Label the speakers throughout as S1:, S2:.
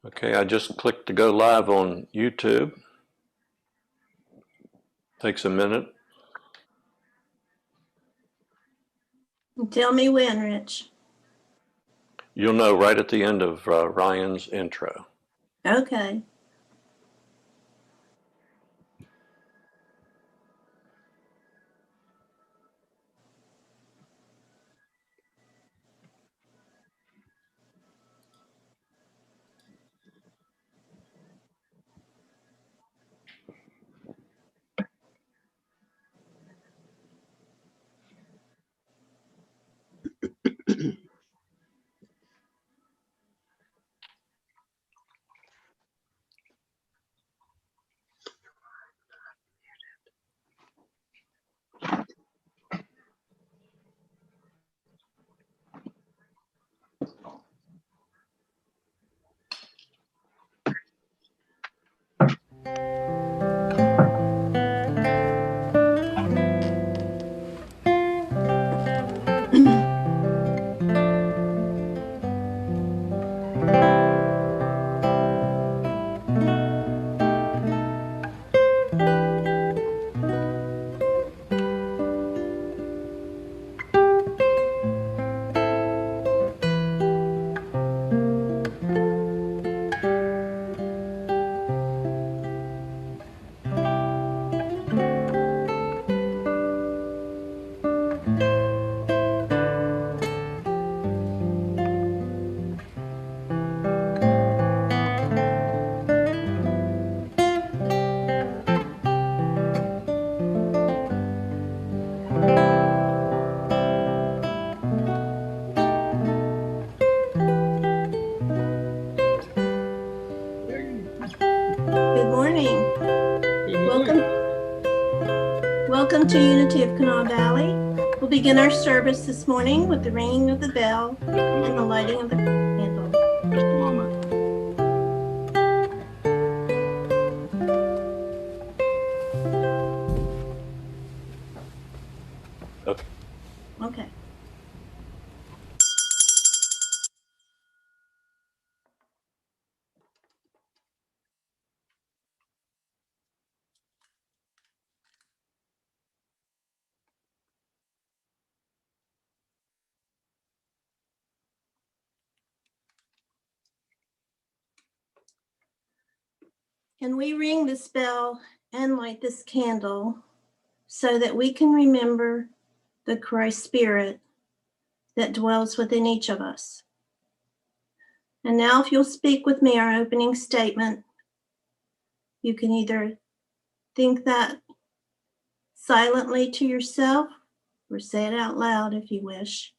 S1: Okay, I just clicked to go live on YouTube. Takes a minute.
S2: Tell me when, Rich.
S1: You'll know right at the end of Ryan's intro.
S2: Okay. Good morning. Welcome to Unity of Kanawha Valley. We'll begin our service this morning with the ringing of the bell and the lighting of the candle.
S3: Just a moment.
S2: Okay. Can we ring this bell and light this candle so that we can remember the Christ Spirit that dwells within each of us? And now, if you'll speak with me our opening statement, you can either think that silently to yourself or say it out loud if you wish.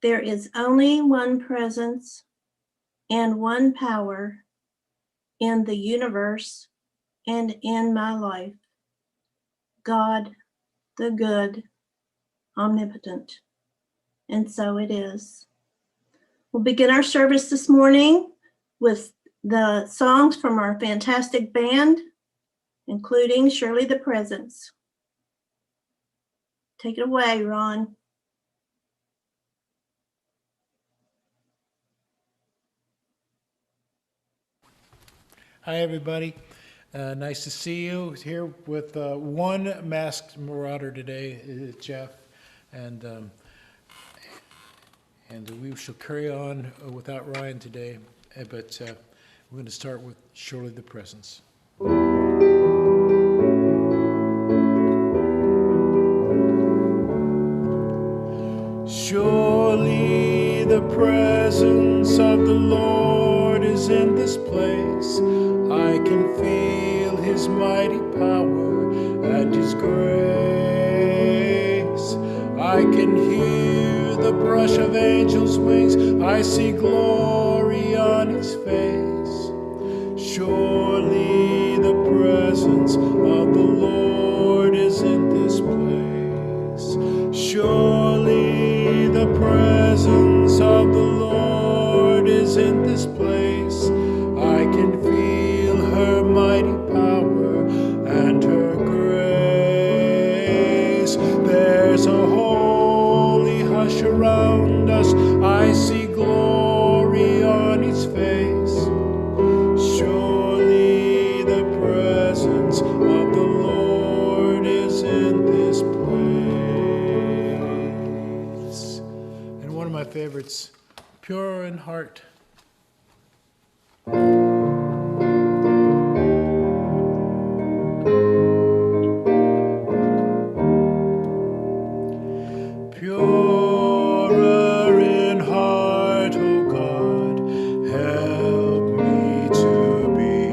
S2: There is only one presence and one power in the universe and in my life. God, the good, omnipotent. And so it is. We'll begin our service this morning with the songs from our fantastic band, including Surely the Presence. Take it away, Ron.
S4: Hi, everybody. Nice to see you here with one masked marauder today, Jeff, and we shall carry on without Ryan today. But we're going to start with Surely the Presence. Surely the presence of the Lord is in this place. I can feel his mighty power and his grace. I can hear the brush of angels' wings. I see glory on his face. Surely the presence of the Lord is in this place. Surely the presence of the Lord is in this place. I can feel her mighty power and her grace. There's a holy hush around us. I see glory on his face. in heart. Purer in heart, O God, help me to be.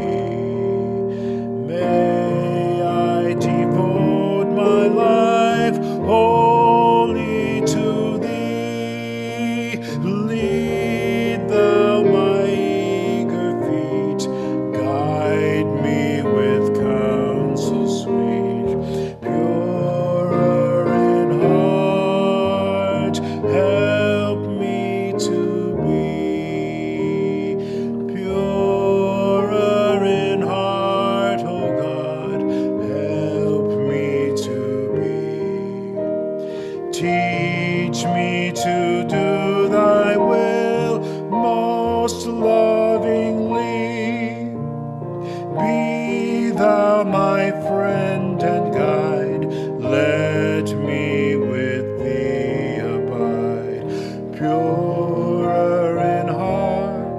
S4: May I devote my life wholly to Thee. Lead Thou my eager feet, guide me with counsel sweet. Purer in heart, help me to be. Purer in heart, O God, help me to be. Teach me to do Thy will most lovingly. Be Thou my friend and guide, let me with Thee abide. Purer in heart,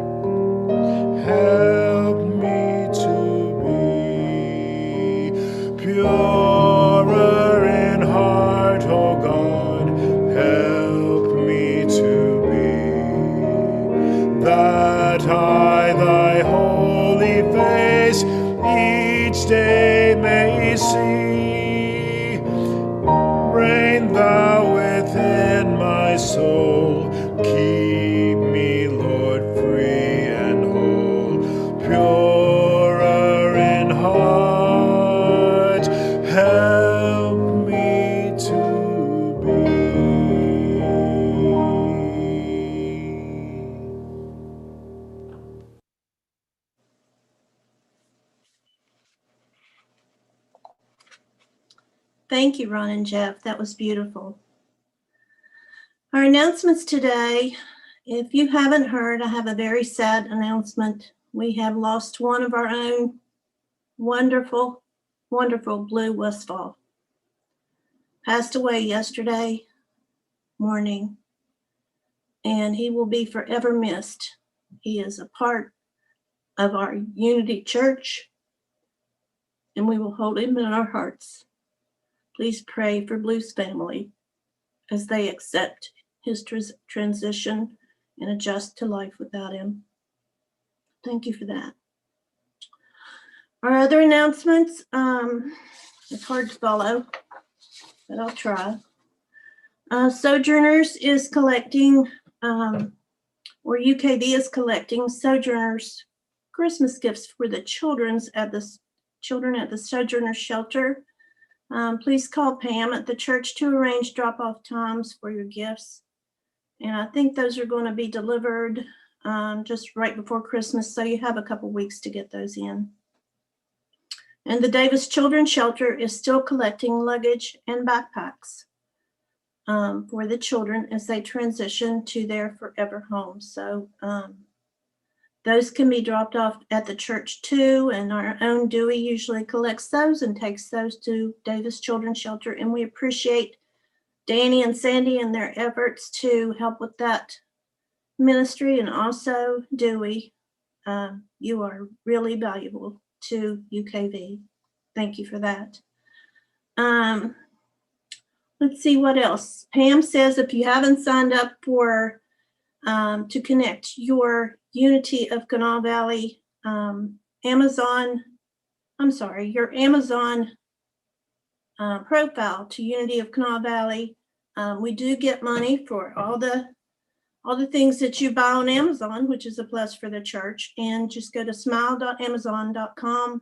S4: help me to be. Purer in heart, O God, help me to be. That I Thy holy face each day may see. Reign Thou within my soul, keep me, Lord, free and whole. Purer in heart, help me to be.
S2: Thank you, Ron and Jeff. That was beautiful. Our announcements today, if you haven't heard, I have a very sad announcement. We have lost one of our own wonderful, wonderful Blue Westfall. Passed away yesterday morning, and he will be forever missed. He is a part of our Unity Church, and we will hold him in our hearts. Please pray for Blue's family as they accept his transition and adjust to life without him. Thank you for that. Our other announcements, it's hard to follow, but I'll try. Sojourners is collecting, or UKV is collecting Sojourners Christmas gifts for the children at the Sojourner Shelter. Please call Pam at the church to arrange drop-off times for your gifts. And I think those are going to be delivered just right before Christmas, so you have a couple weeks to get those in. And the Davis Children's Shelter is still collecting luggage and backpacks for the children as they transition to their forever homes. So those can be dropped off at the church too, and our own Dewey usually collects those and takes those to Davis Children's Shelter, and we appreciate Danny and Sandy and their efforts to help with that ministry, and also Dewey. You are really valuable to UKV. Thank you for that. Let's see what else. Pam says if you haven't signed up for to connect your Unity of Kanawha Valley your Amazon profile to Unity of Kanawha Valley, we do get money for all the things that you buy on Amazon, which is a plus for the church. And just go to smile.amazon.com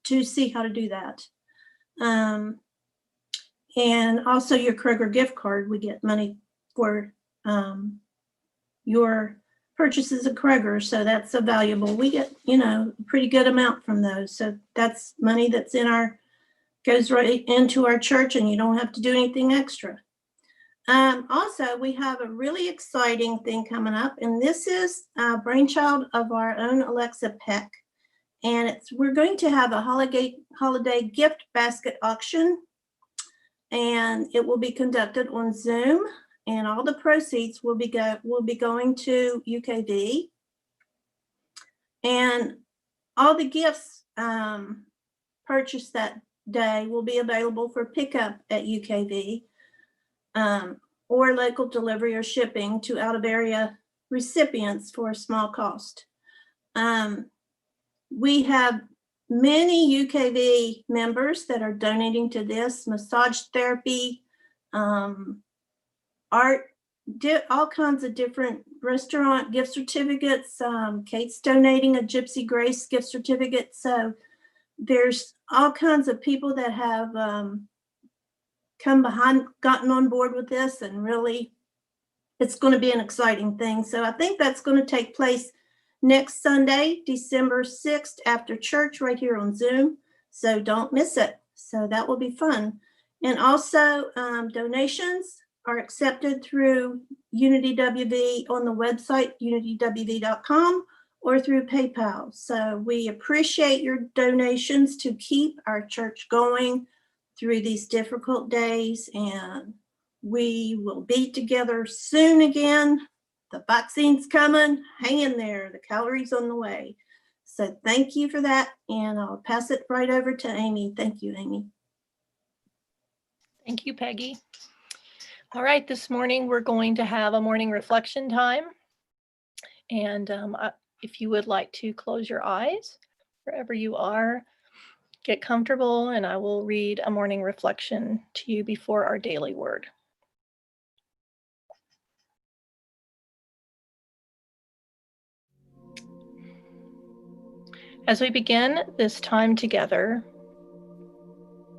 S2: to see how to do that. And also your Kroger gift card, we get money for your purchases at Kroger. So that's so valuable. We get, a pretty good amount from those. So that's money that's goes right into our church, and you don't have to do anything extra. Also, we have a really exciting thing coming up, and this is a brainchild of our own Alexa Peck. And we're going to have a holiday gift basket auction, and it will be conducted on Zoom. and all the proceeds will be going to UKV. And all the gifts purchased that day will be available for pickup at UKV, or local delivery or shipping to out-of-area recipients for a small cost. We have many UKV members that are donating to this: massage therapy, art, all kinds of different restaurant gift certificates. Kate's donating a Gypsy Grace gift certificate. So there's all kinds of people that have gotten on board with this, and really it's going to be an exciting thing. So I think that's going to take place next Sunday, December 6th, after church, right here on Zoom. So don't miss it. So that will be fun. And also donations are accepted through Unity WV on the website, unitywv.com, or through PayPal. So we appreciate your donations to keep our church going through these difficult days, and we will be together soon again. The vaccine's coming. Hang in there. The cavalry's on the way. So thank you for that, and I'll pass it right over to Amy. Thank you, Amy.
S3: Thank you, Peggy. All right, this morning we're going to have a morning reflection time. And if you would like to close your eyes, wherever you are, get comfortable, and I will read a morning reflection to you before our daily word. As we begin this time together,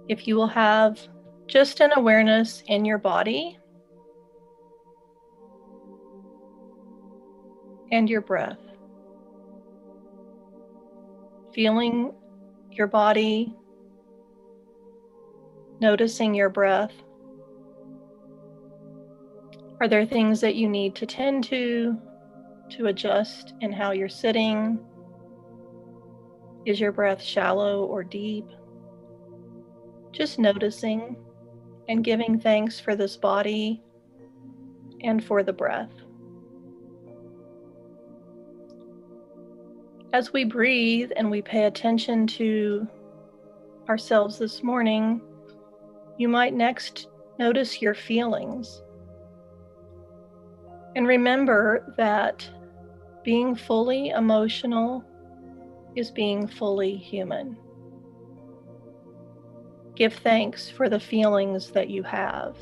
S3: if you will have just an awareness in your body and your breath, feeling your body, noticing your breath. Are there things that you need to tend to adjust in how you're sitting? Is your breath shallow or deep? Just noticing and giving thanks for this body and for the breath. As we breathe and we pay attention to ourselves this morning, you might next notice your feelings. And remember that being fully emotional is being fully human. Give thanks for the feelings that you have,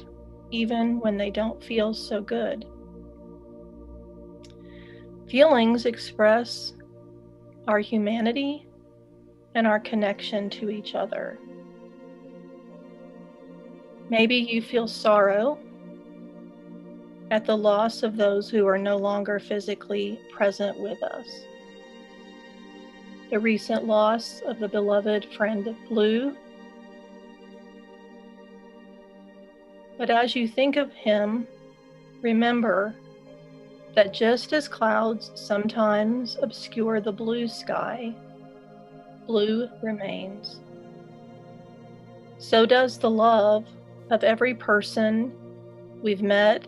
S3: even when they don't feel so good. Feelings express our humanity and our connection to each other. Maybe you feel sorrow at the loss of those who are no longer physically present with us. The recent loss of the beloved friend Blue. But as you think of him, remember that just as clouds sometimes obscure the blue sky, blue remains. So does the love of every person we've met,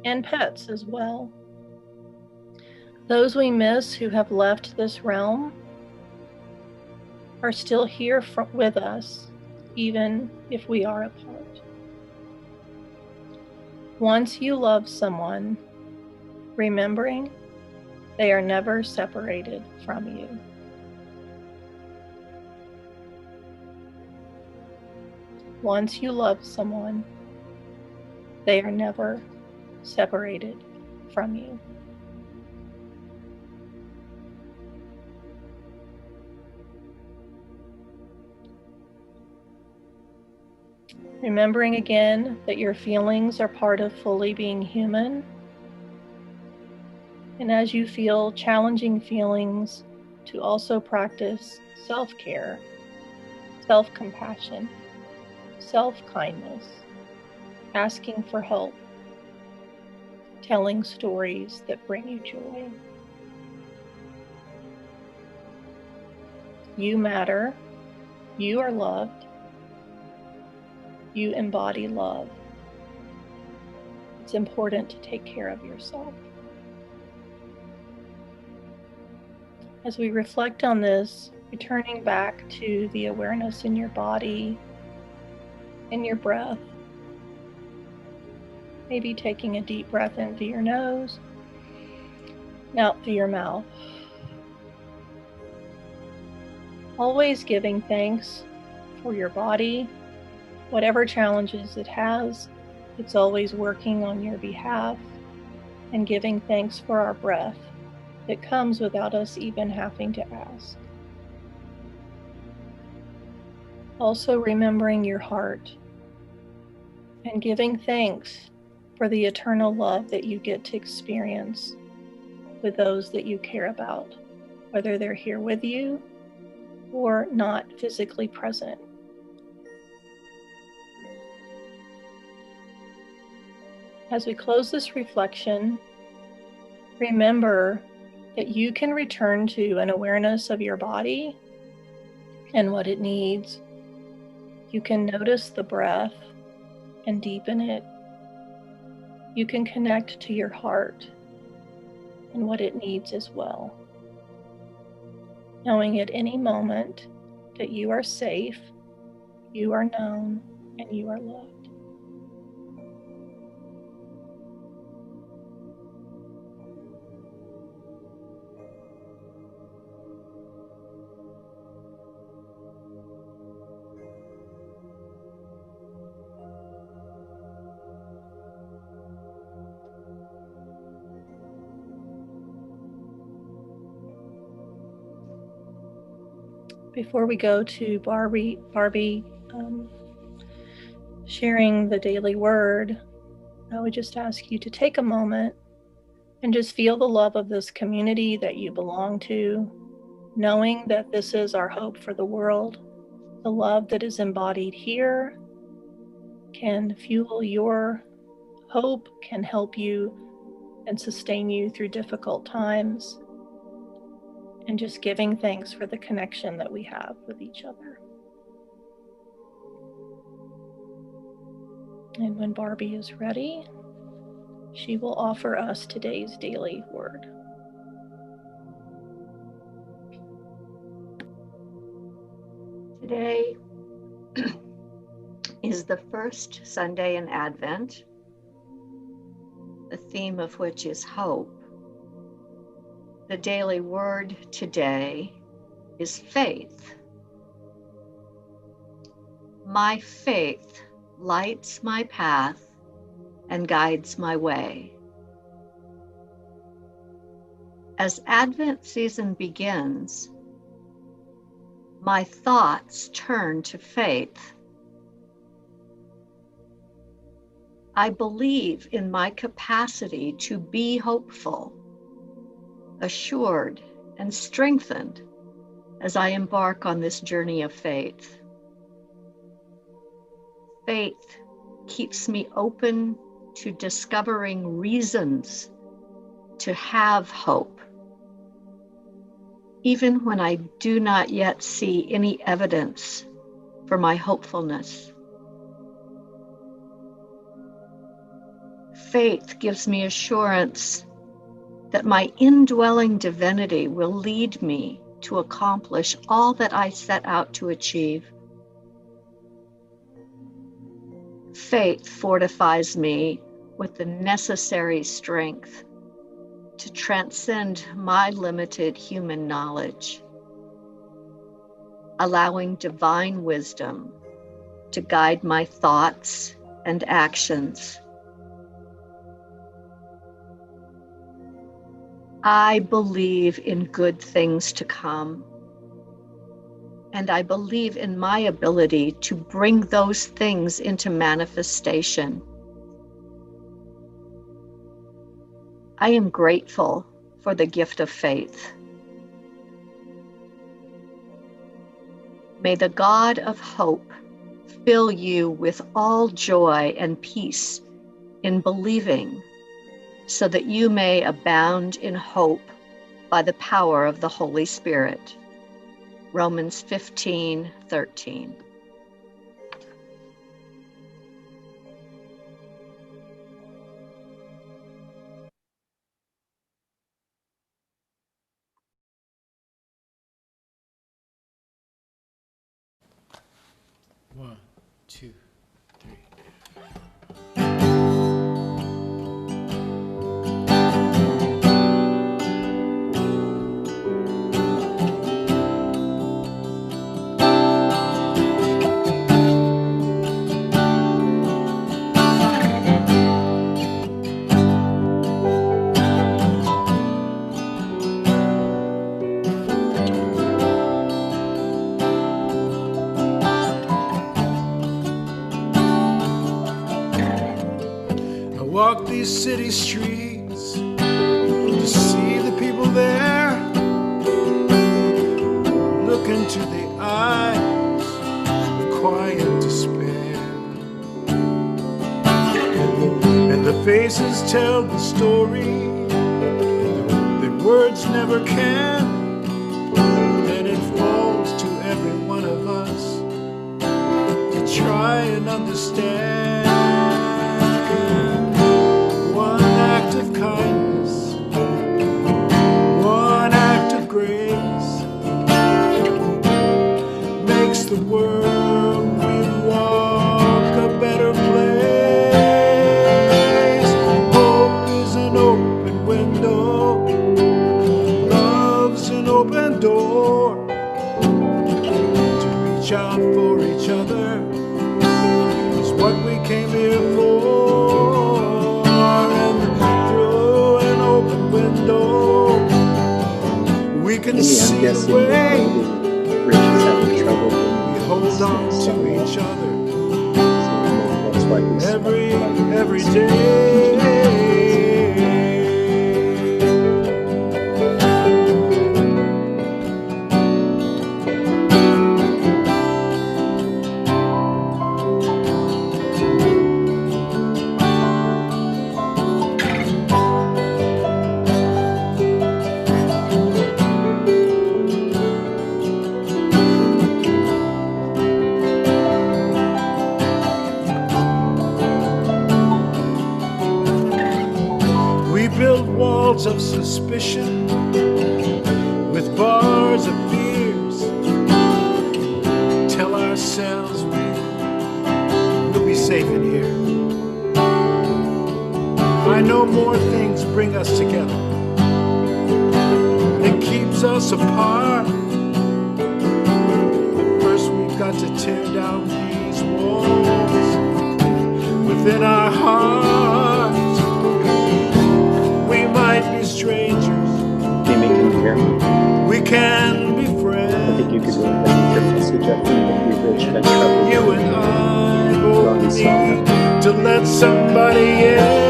S3: and pets as well. Those we miss who have left this realm are still here with us, even if we are apart. Once you love someone, remembering they are never separated from you. Once you love someone, they are never separated from you. Remembering again that your feelings are part of fully being human. And as you feel challenging feelings, to also practice self-care, self-compassion, self-kindness, asking for help, telling stories that bring you joy. You matter. You are loved. You embody love. it's important to take care of yourself. As we reflect on this, returning back to the awareness in your body, in your breath, maybe taking a deep breath in through your nose and out through your mouth. Always giving thanks for your body, whatever challenges it has, it's always working on your behalf, and giving thanks for our breath that comes without us even having to ask. Also remembering your heart and giving thanks for the eternal love that you get to experience with those that you care about, whether they're here with you or not physically present. As we close this reflection, remember that you can return to an awareness of your body and what it needs. You can notice the breath and deepen it. You can connect to your heart and what it needs as well. Knowing at any moment that you are safe, you are known, and you are loved. Before we go to Barbie sharing the daily word, I would just ask you to take a moment and just feel the love of this community that you belong to, knowing that this is our hope for the world. The love that is embodied here can fuel your hope, can help you and sustain you through difficult times. And just giving thanks for the connection that we have with each other. And when Barbie is ready, she will offer us today's daily word.
S5: Today is the first Sunday in Advent, the theme of which is hope. The daily word today is faith. My faith lights my path and guides my way. As Advent season begins, my thoughts turn to faith. I believe in my capacity to be hopeful, assured and strengthened as I embark on this journey of faith. Faith keeps me open to discovering reasons to have hope, even when I do not yet see any evidence for my hopefulness. Faith gives me assurance that my indwelling divinity will lead me to accomplish all that I set out to achieve. Faith fortifies me with the necessary strength to transcend my limited human knowledge, allowing divine wisdom to guide my thoughts and actions. I believe in good things to come, and I believe in my ability to bring those things into manifestation. I am grateful for the gift of faith. May the God of hope fill you with all joy and peace in believing, so that you may abound in hope by the power of the Holy Spirit. Romans 15:13.
S4: 1, 2, 3. I walk these city streets to see the people there, look into the eyes of quiet despair, and the faces tell the story that words never can, and it falls to every one of us to try and understand. One act of kindness, one act of grace makes the world we walk a better place. Hope is an open window, love's an open door. To reach out for each other is what we came here for. And through an open window, we can
S6: Maybe
S4: see
S6: I'm
S4: the
S6: guessing
S4: way.
S6: that maybe Rich is having trouble
S4: We
S6: with
S4: hold on to each other
S6: that's why he's
S4: every day. We build walls of suspicion with bars of fears. Tell ourselves we'll be safe in here. I know more things bring us together than keeps us apart. But first we've got to tear down these walls within our hearts. We might be strangers,
S6: Jamie, can you hear me?
S4: we can be
S6: I
S4: friends.
S6: think you could go ahead and your message. I think that we Rich had trouble.
S4: You and I both need to let somebody in.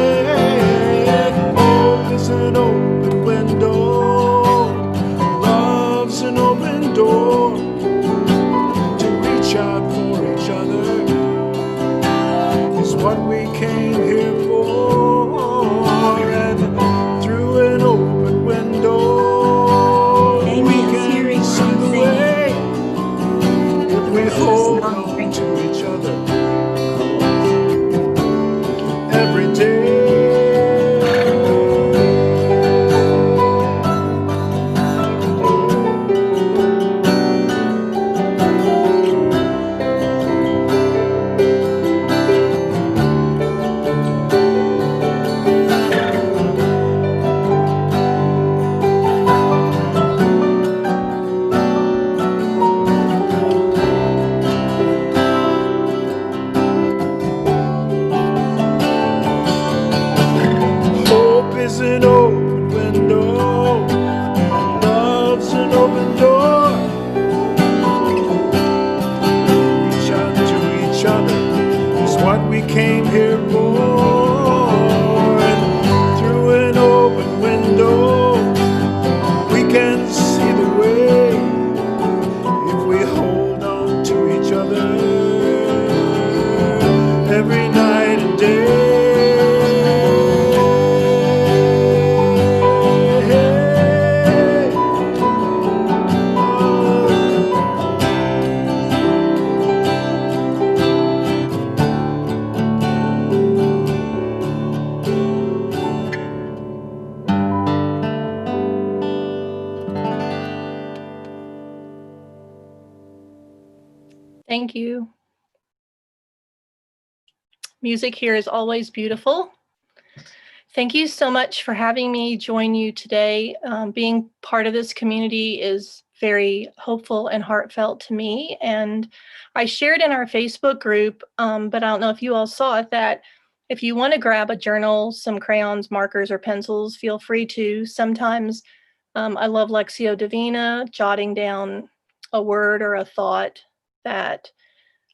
S4: Hope is an open window, love's an open door. To reach out for each other is what we came here for. And through an open window,
S2: Amy
S4: we
S2: is
S4: can
S2: hearing
S4: see the
S2: something.
S4: way. If we hold
S2: not
S4: on
S2: hearing.
S4: to each other every day. Hope is an open window, love's an open door. Reach out to each other is what we came here for. And through an open window, we can see the way. If we hold on to each other every night and day.
S3: Thank you. Music here is always beautiful. Thank you so much for having me join you today. Being part of this community is very hopeful and heartfelt to me. And I shared in our Facebook group, but I don't know if you all saw it, that if you want to grab a journal, some crayons, markers, or pencils, feel free to. Sometimes I love Lectio Divina, jotting down a word or a thought that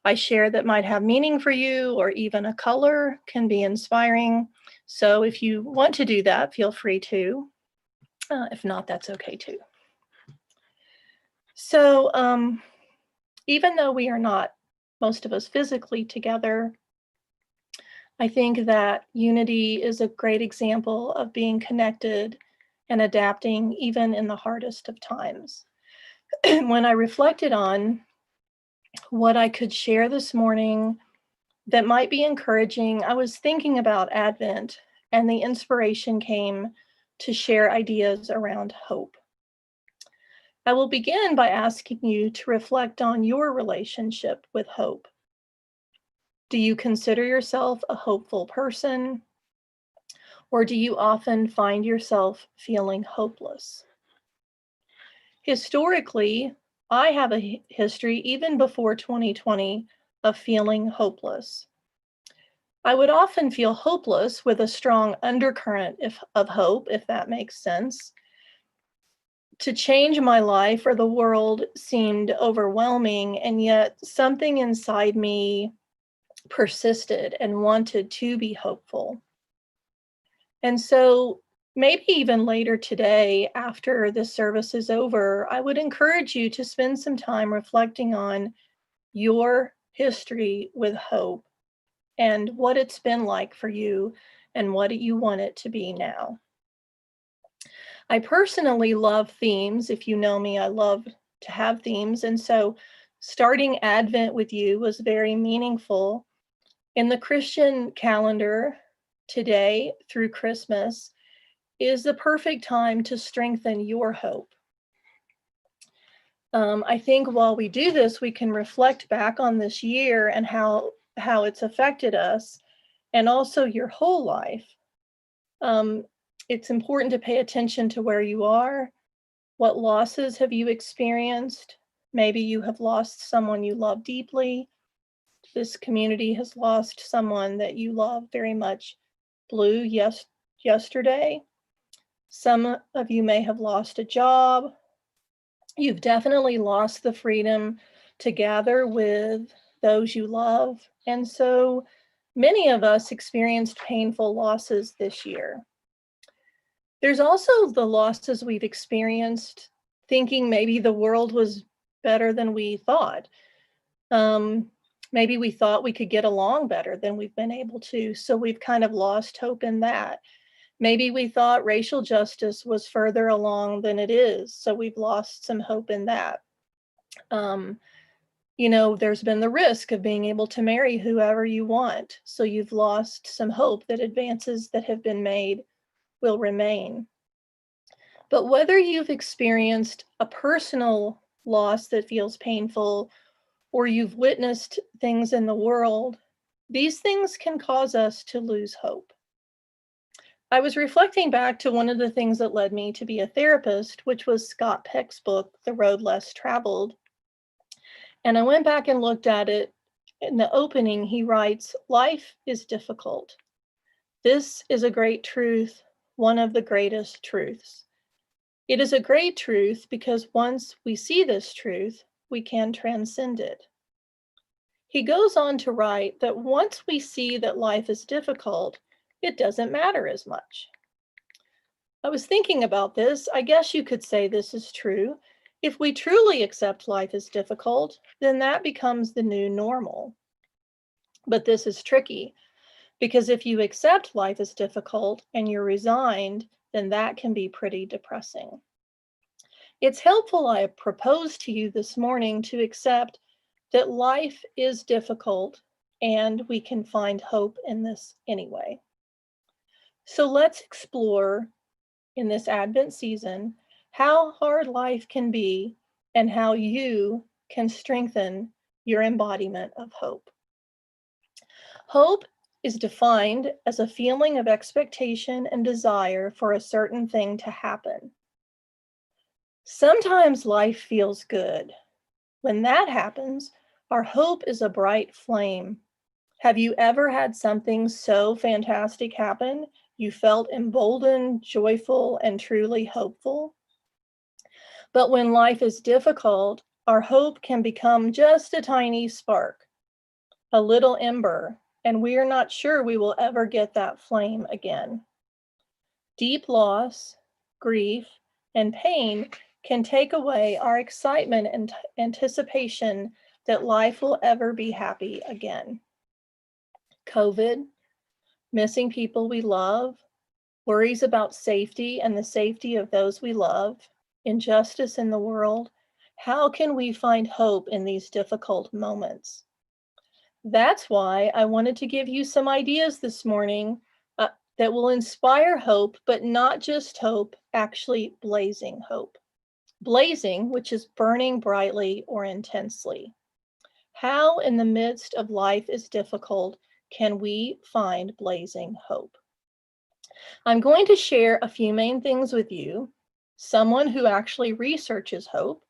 S3: I share that might have meaning for you, or even a color can be inspiring. So if you want to do that, feel free to. If not, that's okay too. So even though we are not, most of us, physically together, I think that unity is a great example of being connected and adapting even in the hardest of times. When I reflected on what I could share this morning that might be encouraging, I was thinking about Advent, and the inspiration came to share ideas around hope. I will begin by asking you to reflect on your relationship with hope. Do you consider yourself a hopeful person, or do you often find yourself feeling hopeless? Historically, I have a history, even before 2020, of feeling hopeless. I would often feel hopeless with a strong undercurrent of hope, if that makes sense. To change my life or the world seemed overwhelming, and yet something inside me persisted and wanted to be hopeful. And so maybe even later today, after the service is over, I would encourage you to spend some time reflecting on your history with hope and what it's been like for you and what you want it to be now. I personally love themes. If you know me, I love to have themes. And so starting Advent with you was very meaningful. In the Christian calendar, today through Christmas is the perfect time to strengthen your hope. I think while we do this, we can reflect back on this year and how it's affected us, and also your whole life. It's important to pay attention to where you are. What losses have you experienced? Maybe you have lost someone you love deeply. This community has lost someone that you love very much. Blue, yesterday. Some of you may have lost a job. You've definitely lost the freedom to gather with those you love. And so many of us experienced painful losses this year. There's also the losses we've experienced thinking maybe the world was better than we thought. Maybe we thought we could get along better than we've been able to, so we've kind of lost hope in that. Maybe we thought racial justice was further along than it is, so we've lost some hope in that. There's been the risk of being able to marry whoever you want, so you've lost some hope that advances that have been made will remain. But whether you've experienced a personal loss that feels painful, or you've witnessed things in the world, these things can cause us to lose hope. I was reflecting back to one of the things that led me to be a therapist, which was Scott Peck's book, The Road Less Traveled. And I went back and looked at it. In the opening, he writes, "Life is difficult. This is a great truth, one of the greatest truths. It is a great truth because once we see this truth, we can transcend it." He goes on to write that once we see that life is difficult, it doesn't matter as much. I was thinking about this. I guess you could say this is true. If we truly accept life is difficult, then that becomes the new normal. But this is tricky, because if you accept life is difficult and you're resigned, then that can be pretty depressing. It's helpful, I propose to you this morning, to accept that life is difficult and we can find hope in this anyway. So let's explore in this Advent season how hard life can be and how you can strengthen your embodiment of hope. Hope is defined as a feeling of expectation and desire for a certain thing to happen. Sometimes life feels good. When that happens, our hope is a bright flame. Have you ever had something so fantastic happen you felt emboldened, joyful, and truly hopeful? But when life is difficult, our hope can become just a tiny spark, a little ember, and we are not sure we will ever get that flame again. Deep loss, grief, and pain can take away our excitement and anticipation that life will ever be happy again. COVID, missing people we love, worries about safety and the safety of those we love, injustice in the world. How can we find hope in these difficult moments? That's why I wanted to give you some ideas this morning that will inspire hope, but not just hope, actually blazing hope. Blazing, which is burning brightly or intensely. How in the midst of life is difficult can we find blazing hope? I'm going to share a few main things with you. Someone who actually researches hope,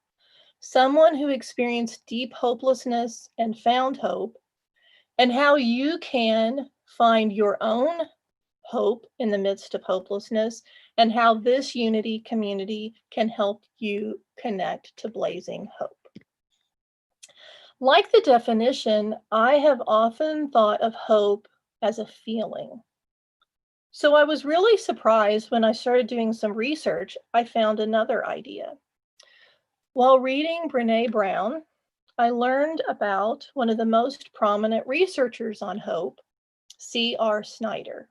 S3: someone who experienced deep hopelessness and found hope, and how you can find your own hope in the midst of hopelessness, and how this unity community can help you connect to blazing hope. Like the definition, I have often thought of hope as a feeling. So I was really surprised when I started doing some research, I found another idea. While reading Brené Brown, I learned about one of the most prominent researchers on hope, C.R. Snyder.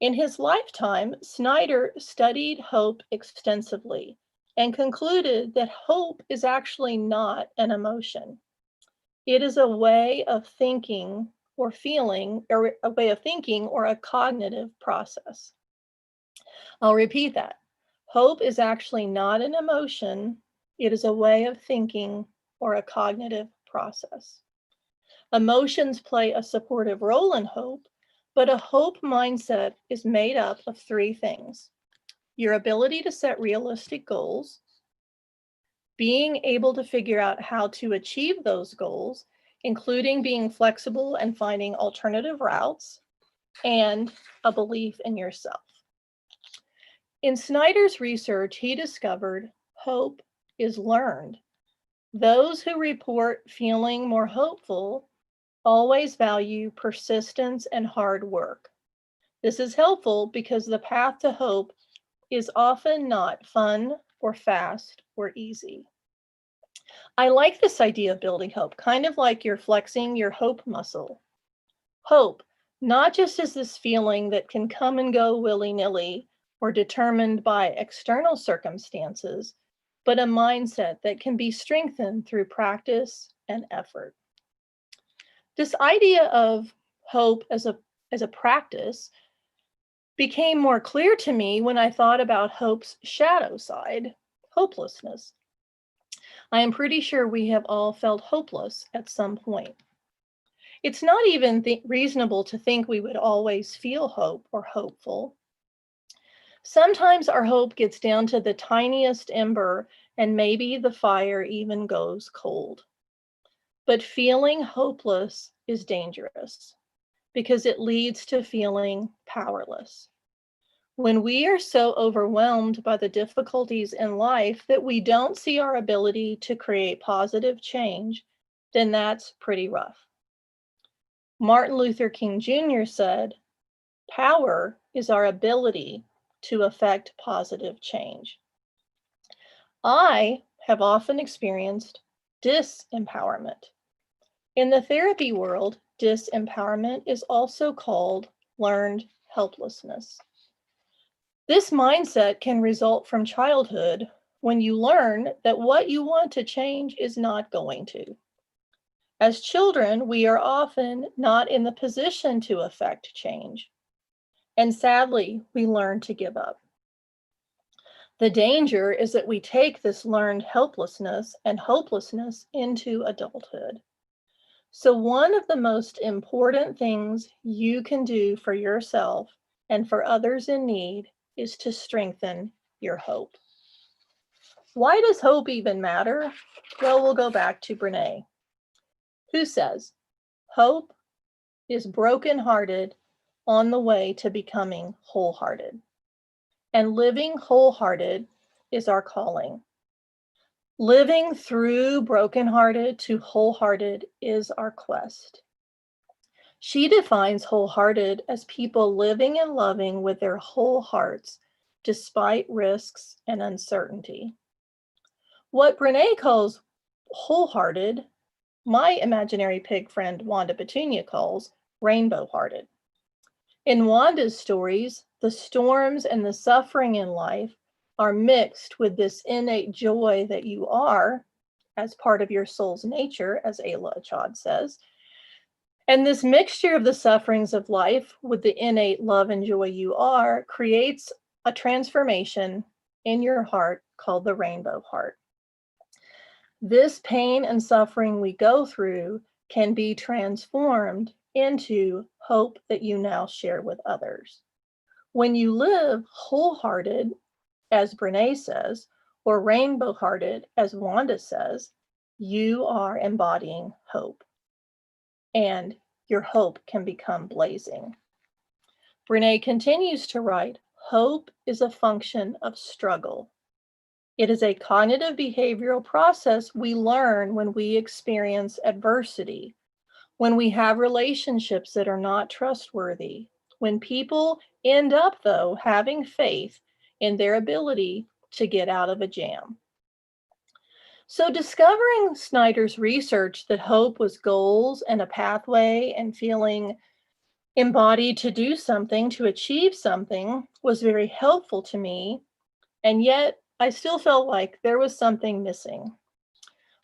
S3: In his lifetime, Snyder studied hope extensively and concluded that hope is actually not an emotion. It is a way of thinking or feeling, or a way of thinking or a cognitive process. I'll repeat that. Hope is actually not an emotion. It is a way of thinking or a cognitive process. Emotions play a supportive role in hope, but a hope mindset is made up of three things: your ability to set realistic goals, being able to figure out how to achieve those goals, including being flexible and finding alternative routes, and a belief in yourself. In Snyder's research, he discovered hope is learned. Those who report feeling more hopeful always value persistence and hard work. This is helpful because the path to hope is often not fun or fast or easy. I like this idea of building hope, kind of like you're flexing your hope muscle. Hope, not just as this feeling that can come and go willy-nilly or determined by external circumstances, but a mindset that can be strengthened through practice and effort. This idea of hope as a practice became more clear to me when I thought about hope's shadow side, hopelessness. I am pretty sure we have all felt hopeless at some point. It's not even reasonable to think we would always feel hope or hopeful. Sometimes our hope gets down to the tiniest ember, and maybe the fire even goes cold. But feeling hopeless is dangerous because it leads to feeling powerless. When we are so overwhelmed by the difficulties in life that we don't see our ability to create positive change, then that's pretty rough. Martin Luther King Jr. said, "Power is our ability to affect positive change." I have often experienced disempowerment. In the therapy world, disempowerment is also called learned helplessness. This mindset can result from childhood when you learn that what you want to change is not going to. As children, we are often not in the position to affect change. And sadly, we learn to give up. The danger is that we take this learned helplessness and hopelessness into adulthood. So one of the most important things you can do for yourself and for others in need is to strengthen your hope. Why does hope even matter? Well, we'll go back to Brene, who says, hope is brokenhearted on the way to becoming wholehearted. And living wholehearted is our calling. Living through brokenhearted to wholehearted is our quest. She defines wholehearted as people living and loving with their whole hearts, despite risks and uncertainty. What Brene calls wholehearted, my imaginary pig friend Wanda Petunia calls rainbow-hearted. In Wanda's stories, the storms and the suffering in life are mixed with this innate joy that you are as part of your soul's nature, as Ayla Achad says. And this mixture of the sufferings of life with the innate love and joy you are creates a transformation in your heart called the rainbow heart. This pain and suffering we go through can be transformed into hope that you now share with others. When you live wholehearted, as Brene says, or rainbow-hearted, as Wanda says, you are embodying hope. And your hope can become blazing. Brene continues to write, hope is a function of struggle. It is a cognitive behavioral process we learn when we experience adversity, when we have relationships that are not trustworthy, when people end up, though, having faith in their ability to get out of a jam. So discovering Snyder's research that hope was goals and a pathway and feeling embodied to do something, to achieve something, was very helpful to me. And yet I still felt like there was something missing.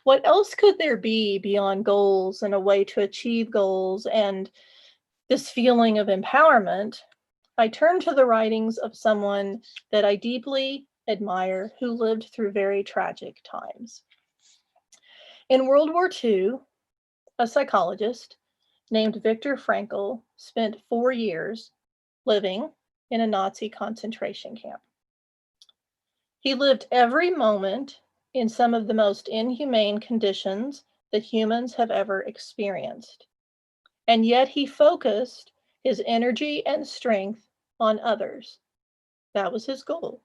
S3: What else could there be beyond goals and a way to achieve goals and this feeling of empowerment? I turned to the writings of someone that I deeply admire who lived through very tragic times. In World War II, a psychologist named Viktor Frankl spent 4 years living in a Nazi concentration camp. He lived every moment in some of the most inhumane conditions that humans have ever experienced. And yet he focused his energy and strength on others. That was his goal.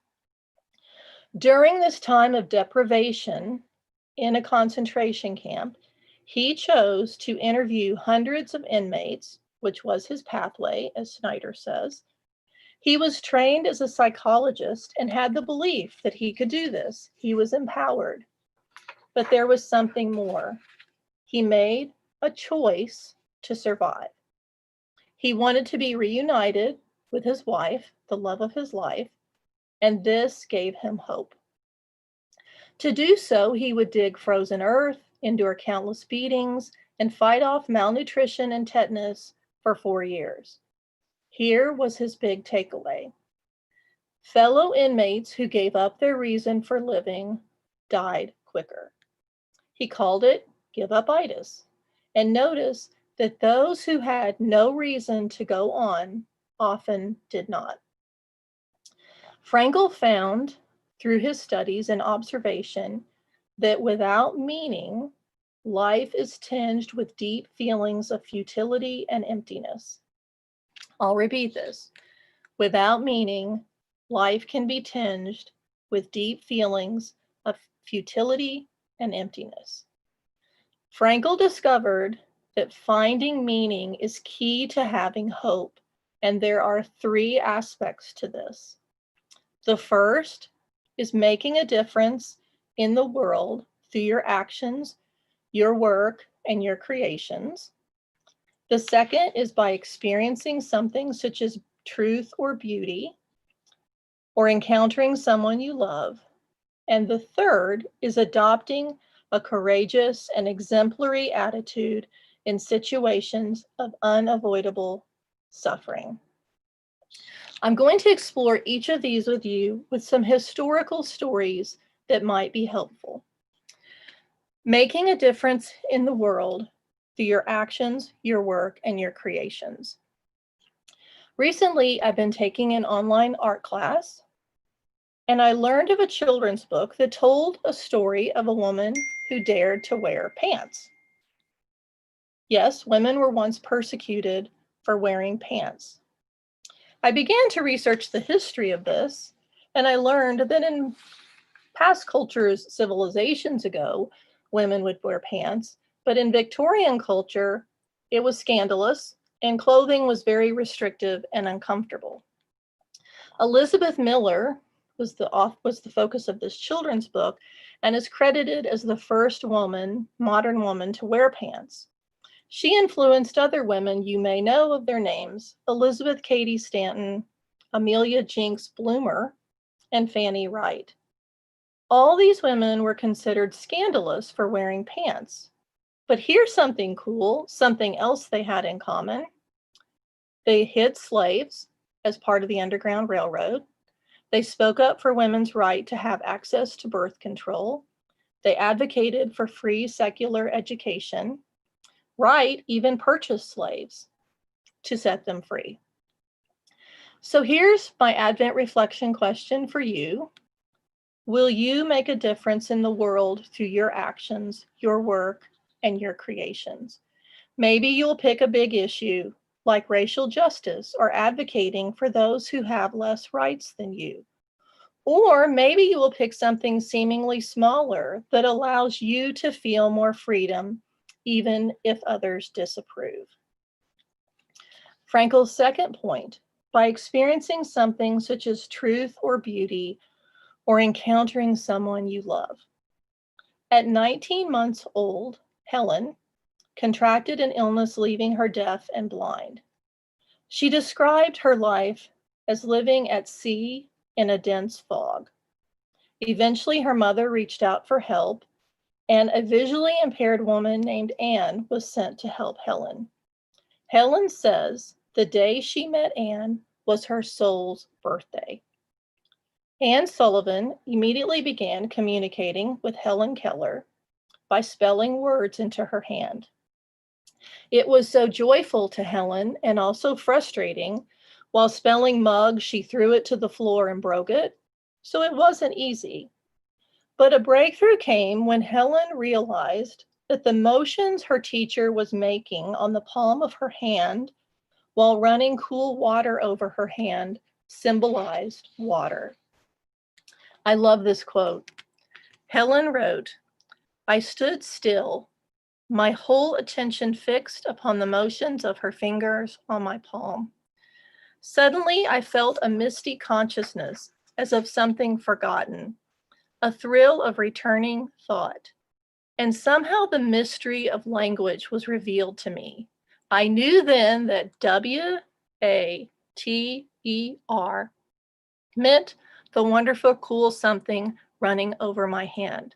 S3: During this time of deprivation in a concentration camp, he chose to interview hundreds of inmates, which was his pathway, as Snyder says. He was trained as a psychologist and had the belief that he could do this. He was empowered. But there was something more. He made a choice to survive. He wanted to be reunited with his wife, the love of his life, and this gave him hope. To do so, he would dig frozen earth, endure countless beatings, and fight off malnutrition and tetanus for 4 years. Here was his big takeaway. Fellow inmates who gave up their reason for living died quicker. He called it give-up-itis. And notice that those who had no reason to go on often did not. Frankl found, through his studies and observation, that without meaning, life is tinged with deep feelings of futility and emptiness. I'll repeat this. Without meaning, life can be tinged with deep feelings of futility and emptiness. Frankl discovered that finding meaning is key to having hope, and there are 3 aspects to this. The first is making a difference in the world through your actions, your work, and your creations. The second is by experiencing something such as truth or beauty, or encountering someone you love. And the third is adopting a courageous and exemplary attitude in situations of unavoidable suffering. I'm going to explore each of these with you with some historical stories that might be helpful. Making a difference in the world through your actions, your work, and your creations. Recently, I've been taking an online art class, and I learned of a children's book that told a story of a woman who dared to wear pants. Yes, women were once persecuted for wearing pants. I began to research the history of this, and I learned that in past cultures, civilizations ago, women would wear pants, but in Victorian culture, it was scandalous and clothing was very restrictive and uncomfortable. Elizabeth Miller was the focus of this children's book and is credited as the first modern woman to wear pants. She influenced other women you may know of their names: Elizabeth Cady Stanton, Amelia Jinks Bloomer, and Fanny Wright. All these women were considered scandalous for wearing pants. But here's something cool, something else they had in common. They hid slaves as part of the Underground Railroad. They spoke up for women's right to have access to birth control. They advocated for free secular education. Wright even purchased slaves to set them free. So here's my Advent reflection question for you. Will you make a difference in the world through your actions, your work, and your creations? Maybe you'll pick a big issue like racial justice or advocating for those who have less rights than you. Or maybe you will pick something seemingly smaller that allows you to feel more freedom, even if others disapprove. Frankl's second point: by experiencing something such as truth or beauty, or encountering someone you love. At 19 months old, Helen contracted an illness leaving her deaf and blind. She described her life as living at sea in a dense fog. Eventually, her mother reached out for help, and a visually impaired woman named Anne was sent to help Helen. Helen says the day she met Anne was her soul's birthday. Anne Sullivan immediately began communicating with Helen Keller by spelling words into her hand. It was so joyful to Helen and also frustrating. While spelling mug, she threw it to the floor and broke it, so it wasn't easy. But a breakthrough came when Helen realized that the motions her teacher was making on the palm of her hand while running cool water over her hand symbolized water. I love this quote. Helen wrote, "I stood still, my whole attention fixed upon the motions of her fingers on my palm. Suddenly, I felt a misty consciousness as of something forgotten, a thrill of returning thought. And somehow the mystery of language was revealed to me. I knew then that WATER meant the wonderful cool something running over my hand.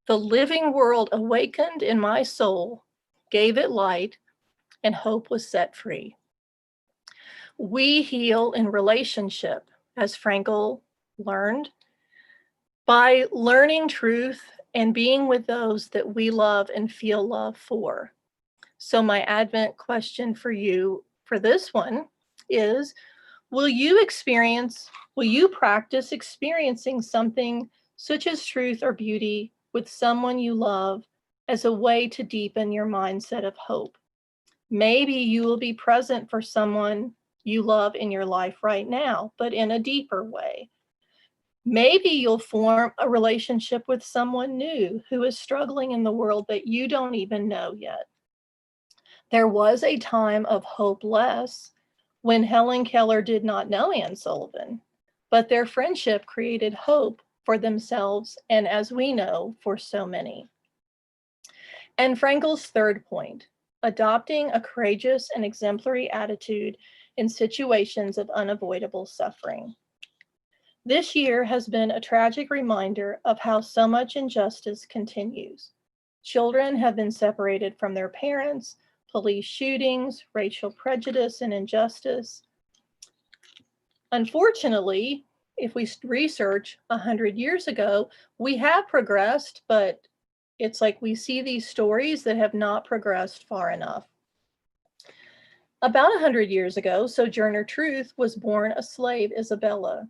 S3: The living world awakened in my soul, gave it light, and hope was set free." We heal in relationship, as Frankl learned, by learning truth and being with those that we love and feel love for. So my Advent question for you for this one is, will you practice experiencing something such as truth or beauty with someone you love as a way to deepen your mindset of hope? Maybe you will be present for someone you love in your life right now, but in a deeper way. Maybe you'll form a relationship with someone new who is struggling in the world that you don't even know yet. There was a time of hopeless when Helen Keller did not know Anne Sullivan, but their friendship created hope for themselves and, as we know, for so many. And Frankl's third point: adopting a courageous and exemplary attitude in situations of unavoidable suffering. This year has been a tragic reminder of how so much injustice continues. Children have been separated from their parents, police shootings, racial prejudice and injustice. Unfortunately, if we research 100 years ago, we have progressed, but It's like we see these stories that have not progressed far enough. About 100 years ago, Sojourner Truth was born a slave, Isabella.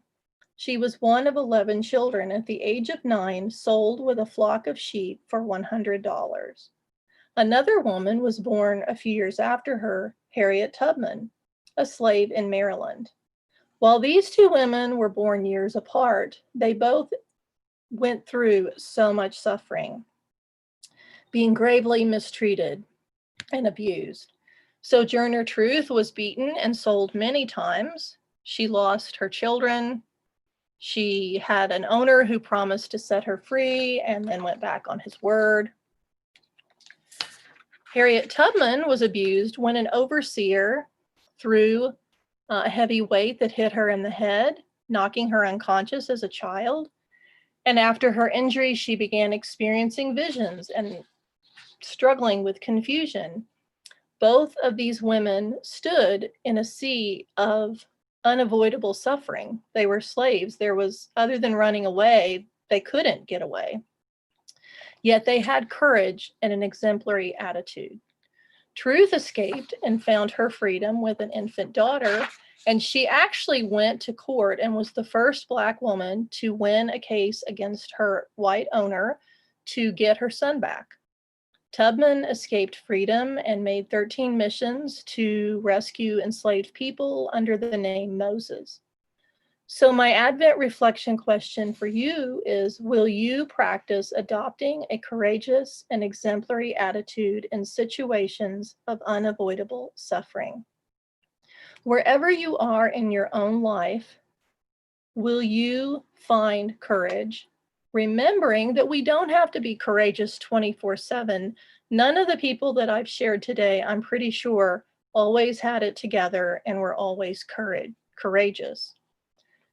S3: She was one of 11 children. At the age of 9, sold with a flock of sheep for $100. Another woman was born a few years after her, Harriet Tubman, a slave in Maryland. While these two women were born years apart, they both went through so much suffering, being gravely mistreated and abused. Sojourner Truth was beaten and sold many times. She lost her children. She had an owner who promised to set her free and then went back on his word. Harriet Tubman was abused when an overseer threw a heavy weight that hit her in the head, knocking her unconscious as a child. And after her injury, she began experiencing visions and struggling with confusion. Both of these women stood in a sea of unavoidable suffering. They were slaves. There was, other than running away, they couldn't get away. Yet they had courage and an exemplary attitude. Truth escaped and found her freedom with an infant daughter, and she actually went to court and was the first Black woman to win a case against her white owner to get her son back. Tubman escaped freedom and made 13 missions to rescue enslaved people under the name Moses. So my Advent reflection question for you is, will you practice adopting a courageous and exemplary attitude in situations of unavoidable suffering? Wherever you are in your own life, will you find courage, remembering that we don't have to be courageous 24/7. None of the people that I've shared today, I'm pretty sure, always had it together and were always courageous.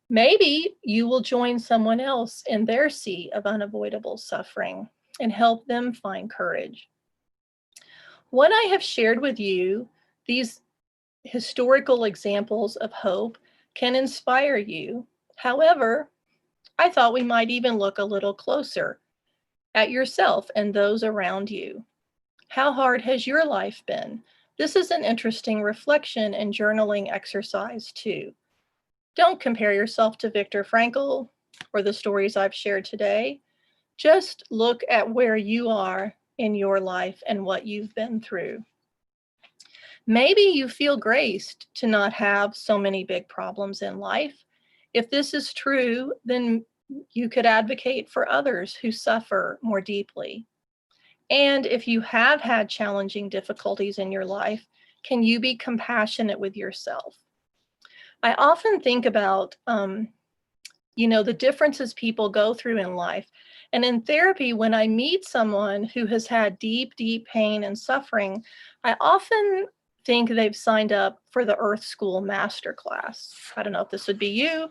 S3: Maybe you will join someone else in their sea of unavoidable suffering and help them find courage. What I have shared with you, these historical examples of hope, can inspire you. However, I thought we might even look a little closer at yourself and those around you. How hard has your life been? This is an interesting reflection and journaling exercise too. Don't compare yourself to Viktor Frankl or the stories I've shared today. Just look at where you are in your life and what you've been through. Maybe you feel graced to not have so many big problems in life. If this is true, then you could advocate for others who suffer more deeply. And if you have had challenging difficulties in your life, can you be compassionate with yourself? I often think about, the differences people go through in life. And in therapy, when I meet someone who has had deep, deep pain and suffering, I often think they've signed up for the Earth School Masterclass. I don't know if this would be you.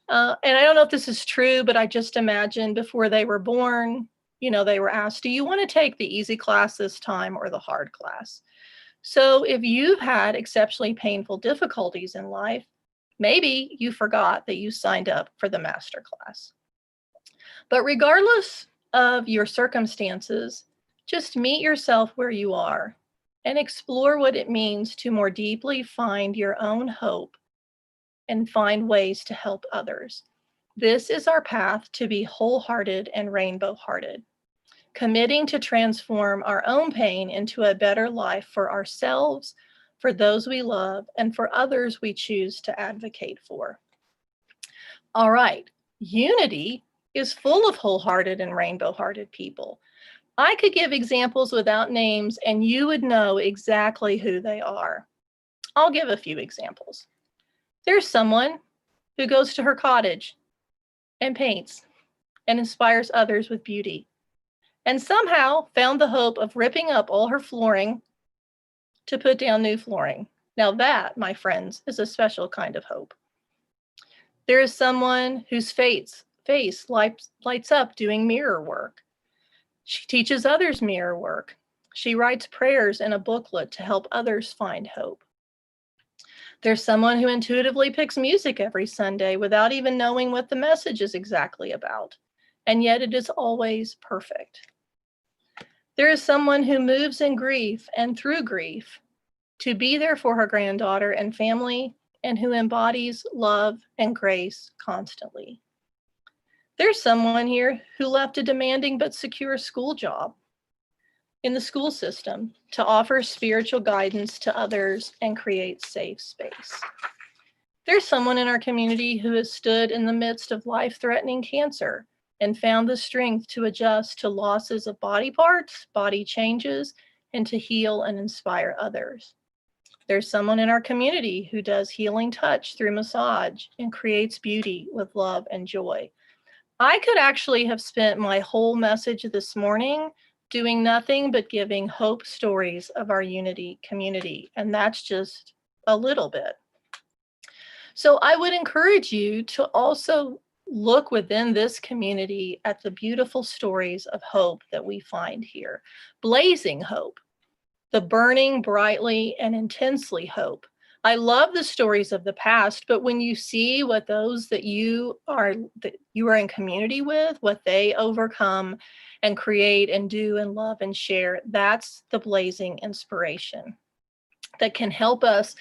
S3: And I don't know if this is true, but I just imagine before they were born, they were asked, do you want to take the easy class this time or the hard class? So if you've had exceptionally painful difficulties in life, maybe you forgot that you signed up for the master class. But regardless of your circumstances, just meet yourself where you are and explore what it means to more deeply find your own hope and find ways to help others. This is our path to be wholehearted and rainbow-hearted, committing to transform our own pain into a better life for ourselves, for those we love, and for others we choose to advocate for. All right, unity is full of wholehearted and rainbow-hearted people. I could give examples without names, and you would know exactly who they are. I'll give a few examples. There's someone who goes to her cottage and paints and inspires others with beauty, and somehow found the hope of ripping up all her flooring to put down new flooring. Now that, my friends, is a special kind of hope. There is someone whose face lights up doing mirror work. She teaches others mirror work. She writes prayers in a booklet to help others find hope. There's someone who intuitively picks music every Sunday without even knowing what the message is exactly about, and yet it is always perfect. There is someone who moves in grief and through grief to be there for her granddaughter and family, and who embodies love and grace constantly. There's someone here who left a demanding but secure school job in the school system to offer spiritual guidance to others and create safe space. There's someone in our community who has stood in the midst of life-threatening cancer and found the strength to adjust to losses of body parts, body changes, and to heal and inspire others. There's someone in our community who does healing touch through massage and creates beauty with love and joy. I could actually have spent my whole message this morning doing nothing but giving hope stories of our unity community, and that's just a little bit. So I would encourage you to also look within this community at the beautiful stories of hope that we find here. Blazing hope, the burning brightly and intensely hope. I love the stories of the past, but when you see what those that you are in community with, what they overcome and create and do and love and share, that's the blazing inspiration that can help us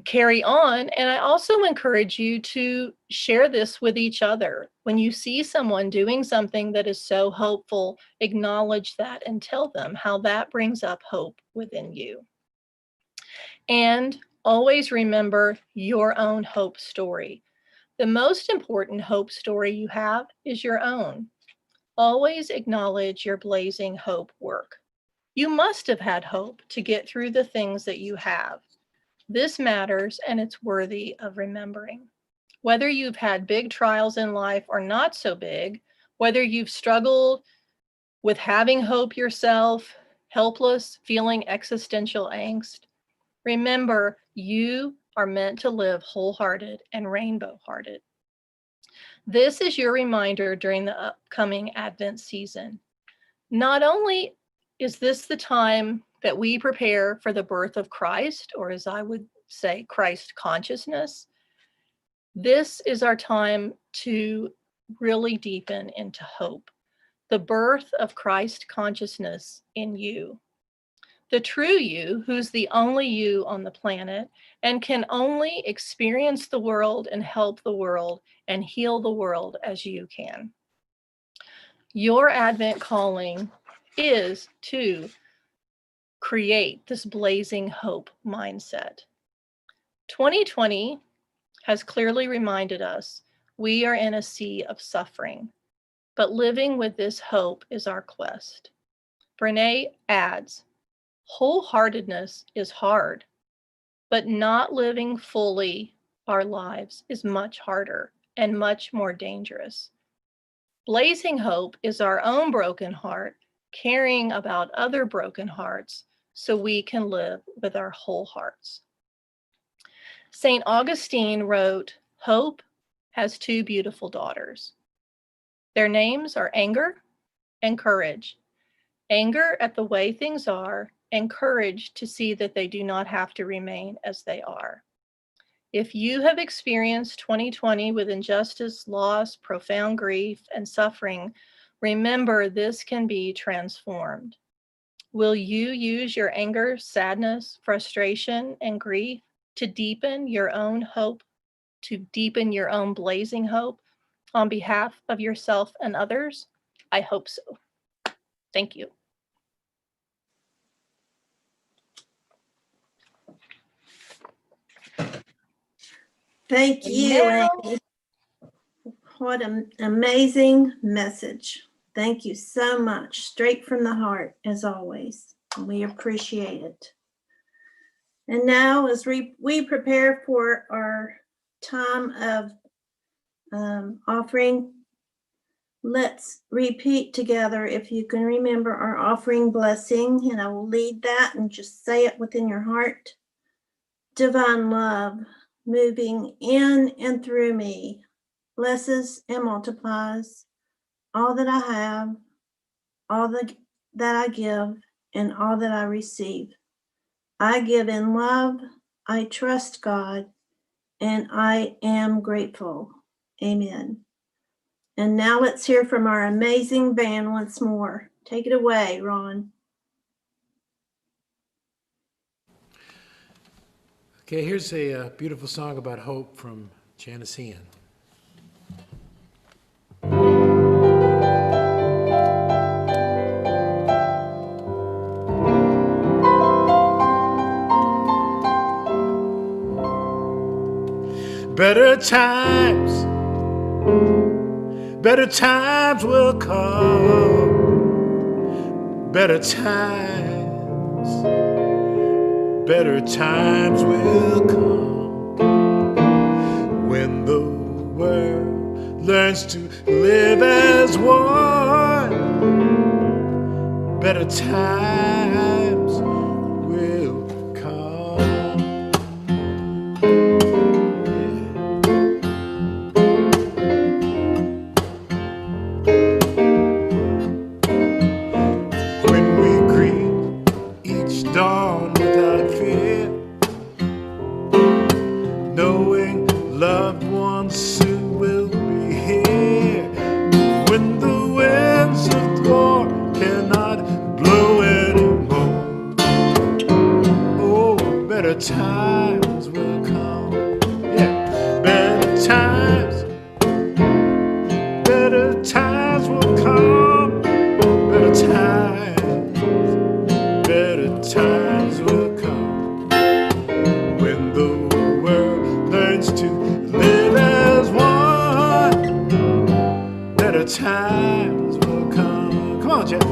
S3: carry on. And I also encourage you to share this with each other. When you see someone doing something that is so hopeful, acknowledge that and tell them how that brings up hope within you. And always remember your own hope story. The most important hope story you have is your own. Always acknowledge your blazing hope work. You must have had hope to get through the things that you have. This matters, and it's worthy of remembering. Whether you've had big trials in life or not so big, whether you've struggled with having hope yourself, helpless, feeling existential angst, remember you are meant to live wholehearted and rainbow-hearted. This is your reminder during the upcoming Advent season. Not only is this the time that we prepare for the birth of Christ, or as I would say, Christ consciousness, this is our time to really deepen into hope, the birth of Christ consciousness in you. The true you, who's the only you on the planet and can only experience the world and help the world and heal the world as you can. Your Advent calling is to create this blazing hope mindset. 2020 has clearly reminded us we are in a sea of suffering, but living with this hope is our quest. Brene adds, wholeheartedness is hard, but not living fully our lives is much harder and much more dangerous. Blazing hope is our own broken heart, caring about other broken hearts so we can live with our whole hearts. St. Augustine wrote, hope has two beautiful daughters. Their names are anger and courage. Anger at the way things are, and courage to see that they do not have to remain as they are. If you have experienced 2020 with injustice, loss, profound grief, and suffering, remember this can be transformed. Will you use your anger, sadness, frustration, and grief to deepen your own hope, to deepen your own blazing hope on behalf of yourself and others? I hope so. Thank you.
S2: Thank you, Amy. What an amazing message. Thank you so much. Straight from the heart, as always. We appreciate it. And now, as we prepare for our time of offering, let's repeat together, if you can remember, our offering blessing, and I will lead that and just say it within your heart. Divine love moving in and through me blesses and multiplies all that I have, all that I give, and all that I receive. I give in love, I trust God, and I am grateful. Amen. And now let's hear from our amazing band once more. Take it away, Ron.
S4: Okay, here's a beautiful song about hope from Janice Ian. Better times will come. Better times will come when the world learns to live as one. Better times will come. When we greet each dawn without fear, knowing loved ones soon will be here. When the winds of war cannot blow anymore, oh, better times will come. Yeah, better times will come. Better times will come when the world learns to live as one. Better times will come. Come on, Jeff.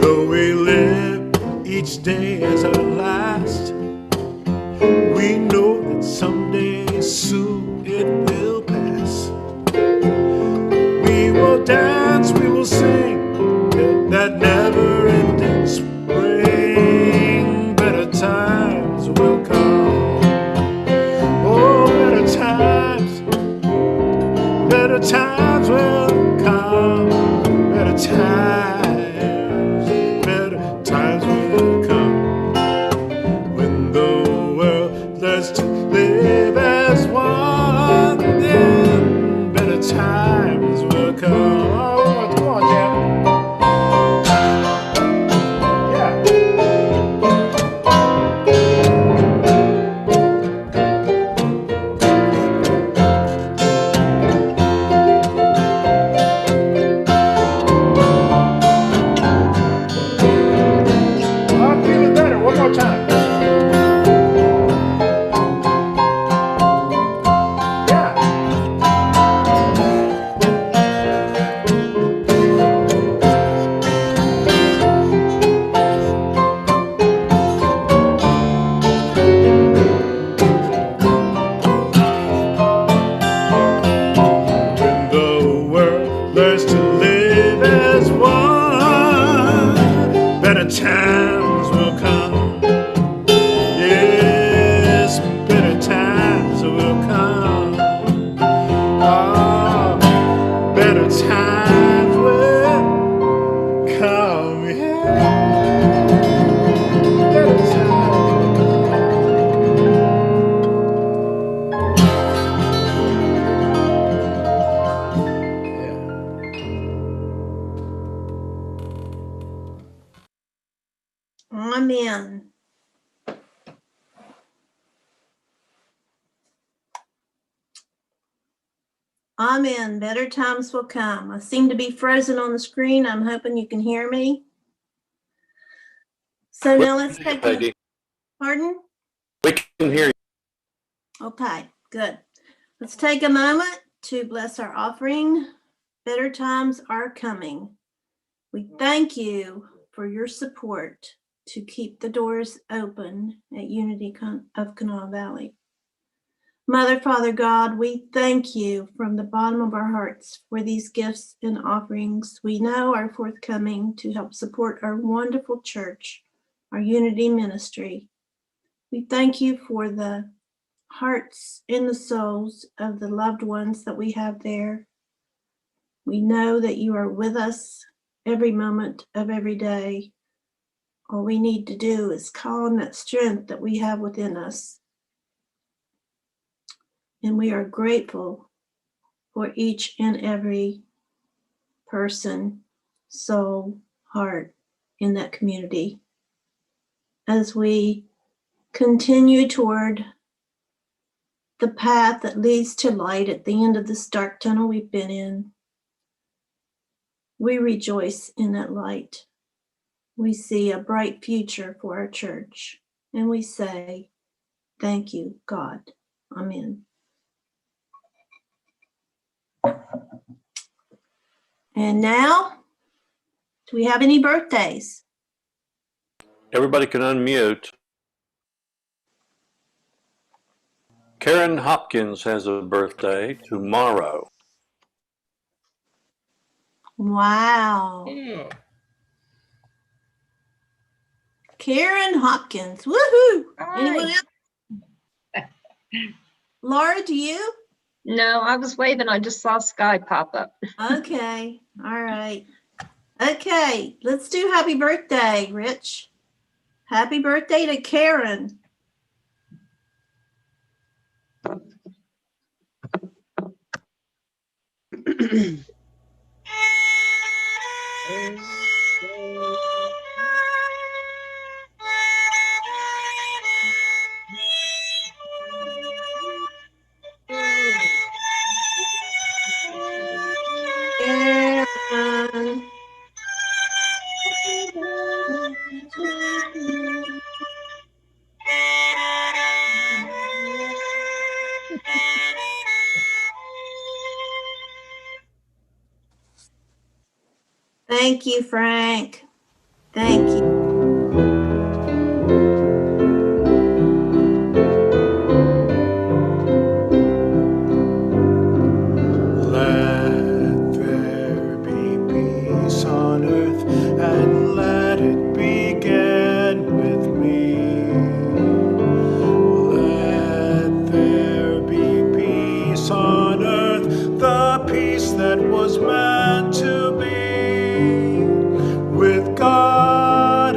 S4: Though we live each day as our last, we know that someday soon it will pass. We will dance, we will sing that never-ending spring. Better times will come. Oh, better times will come. Better times will come when the world learns to live as one. Then better times will come. Oh, come on, Jeff. I'm feeling better. One more time. Yeah. When the world learns to live as one, better times will come. Yes, better times will come. Oh, better times will come. Yeah. Better times will
S2: Amen. Amen. Better times will come. I seem to be frozen on the screen. I'm hoping you can hear me. So now let's take
S1: Peggy,
S2: pardon?
S1: we can hear you.
S2: Okay, good. Let's take a moment to bless our offering. Better times are coming. We thank you for your support to keep the doors open at Unity of Kanawha Valley. Mother, Father God, we thank you from the bottom of our hearts for these gifts and offerings we know are forthcoming to help support our wonderful church, our Unity ministry. We thank you for the hearts and the souls of the loved ones that we have there. We know that you are with us every moment of every day. All we need to do is call on that strength that we have within us. And we are grateful for each and every person, soul, heart in that community. As we continue toward the path that leads to light at the end of this dark tunnel we've been in, we rejoice in that light. We see a bright future for our church, and we say, thank you, God. Amen. And now, do we have any birthdays?
S1: Everybody can unmute. Karen Hopkins has a birthday tomorrow.
S2: Wow. Karen Hopkins. Woohoo! Anyone else? Laura, do you?
S7: No, I was waving. I just saw Sky pop up.
S2: Okay. All right. Okay. Let's do happy birthday, Rich. Happy birthday to Karen. Karen. Thank you, Frank. Thank you.
S4: Let there be peace on earth, and let it begin with me. Let there be peace on earth, the peace that was meant to be with God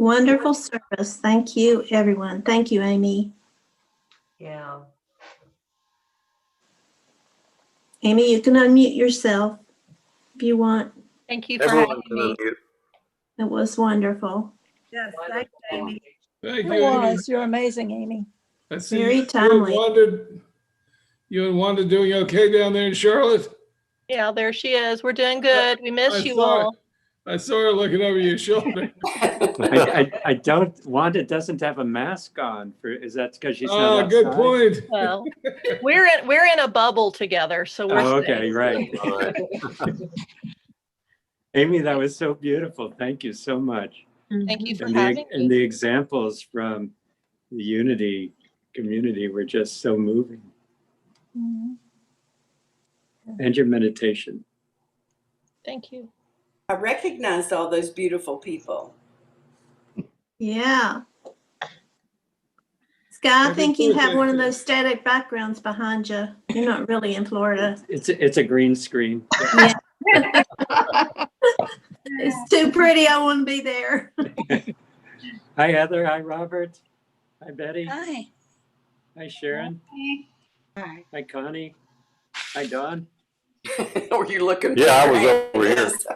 S2: Wonderful service. Thank you, everyone. Thank you, Amy.
S8: Yeah.
S2: Amy, you can unmute yourself if you want.
S3: Thank you for
S1: Everyone
S3: having
S1: can
S3: me.
S1: unmute.
S2: It was wonderful.
S9: Yes, thanks, Amy.
S10: Thank
S9: It
S10: you, Amy.
S9: was. You're amazing, Amy.
S10: I see
S2: Very
S10: you
S2: timely.
S10: and Wanda doing okay down there in Charlotte?
S3: Yeah, there she is. We're doing good. We miss you all.
S10: I saw her looking over your shoulder.
S6: I don't, Wanda doesn't have a mask on. Is that because she's not
S10: Oh,
S6: outside?
S10: good point.
S3: Well, we're in a bubble together, so we're
S6: Oh,
S3: safe.
S6: okay, right.
S1: All right.
S6: Amy, that was so beautiful. Thank you so much.
S3: Thank you for
S6: And
S3: having
S6: and
S3: me.
S6: the examples from the Unity community were just so moving. And your meditation.
S3: Thank you.
S8: I recognized all those beautiful people.
S2: Yeah. Sky, I think you have one of those static backgrounds behind you. You're not really in Florida.
S6: It's a green screen.
S2: Yeah. It's too pretty. I wouldn't be there.
S6: Hi, Heather. Hi, Robert. Hi, Betty.
S9: Hi.
S6: Hi, Sharon.
S9: Hi.
S6: Hi, Connie. Hi, Dawn.
S8: Were you looking?
S1: Yeah, I
S8: for
S1: was
S8: your
S1: over here.
S8: hands?